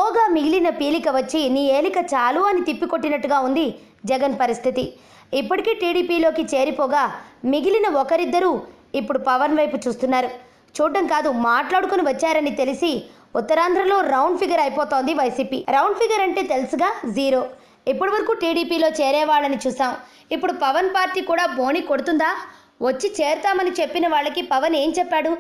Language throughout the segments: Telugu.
పోగా మిగిలిన పీలిక వచ్చి నీ ఏలిక చాలు అని తిప్పికొట్టినట్టుగా ఉంది జగన్ పరిస్థితి. ఇప్పటికీ టీడీపీలోకి చేరిపోగా మిగిలిన ఒకరిద్దరూ ఇప్పుడు పవన్ వైపు చూస్తున్నారు. చూడడం కాదు, మాట్లాడుకుని వచ్చారని తెలిసి ఉత్తరాంధ్రలో రౌండ్ ఫిగర్ అయిపోతోంది వైసీపీ. రౌండ్ ఫిగర్ అంటే తెలుసుగా, 0. ఇప్పటి వరకు టీడీపీలో చేరేవాళ్ళని చూసాం. ఇప్పుడు పవన్ పార్టీ కూడా బోని కొడుతుందా? వచ్చి చేరుతామని చెప్పిన వాళ్ళకి పవన్ ఏం చెప్పాడు?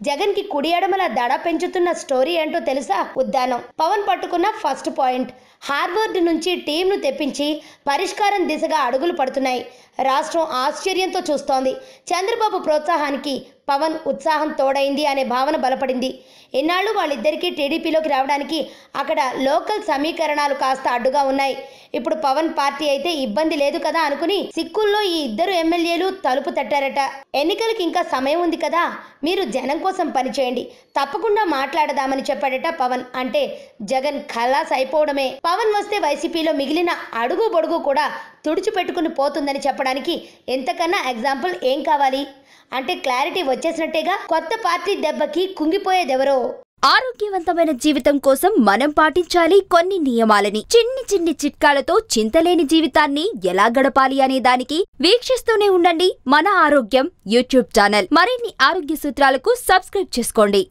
జగన్కి కుడి ఎడమల దడ పెంచుతున్న స్టోరీ ఏంటో తెలుసా? ఉద్దానం. పవన్ పట్టుకున్న ఫస్ట్ పాయింట్, హార్వర్డ్ నుంచి టీంను తెప్పించి పరిష్కారం దిశగా అడుగులు పడుతున్నాయి. రాష్ట్రం ఆశ్చర్యంతో చూస్తోంది. చంద్రబాబు ప్రోత్సాహానికి పవన్ ఉత్సాహం తోడైంది అనే భావన బలపడింది. ఎన్నాళ్ళు వాళ్ళిద్దరికీ టీడీపీలోకి రావడానికి అక్కడ లోకల్ సమీకరణాలు కాస్త అడ్డుగా ఉన్నాయి. ఇప్పుడు పవన్ పార్టీ అయితే ఇబ్బంది లేదు కదా అనుకుని సిక్కుల్లో ఈ ఇద్దరు ఎమ్మెల్యేలు తలుపు తట్టారట. ఎన్నికలకి ఇంకా సమయం ఉంది కదా, మీరు జనం కోసం పనిచేయండి, తప్పకుండా మాట్లాడదామని చెప్పాడట పవన్. అంటే జగన్ ఖలాస్ అయిపోవడమే. పవన్ వస్తే వైసీపీలో మిగిలిన అడుగు బొడుగు కూడా తుడిచిపెట్టుకుని పోతుందని చెప్పడానికి ఎంతకన్నా ఎగ్జాంపుల్ ఏం కావాలి? అంటే క్లారిటీ వచ్చేసినట్టేగా. కొత్త పార్టీ దెబ్బకి కుంగిపోయేదెవరో. ఆరోగ్యవంతమైన జీవితం కోసం మనం పాటించాలి కొన్ని నియమాలని. చిన్ని చిన్ని చిట్కాలతో చింతలేని జీవితాన్ని ఎలా గడపాలి అనే దానికి వీక్షిస్తూనే ఉండండి మన ఆరోగ్యం యూట్యూబ్ ఛానల్. మరిన్ని ఆరోగ్య సూత్రాలకు సబ్స్క్రైబ్ చేసుకోండి.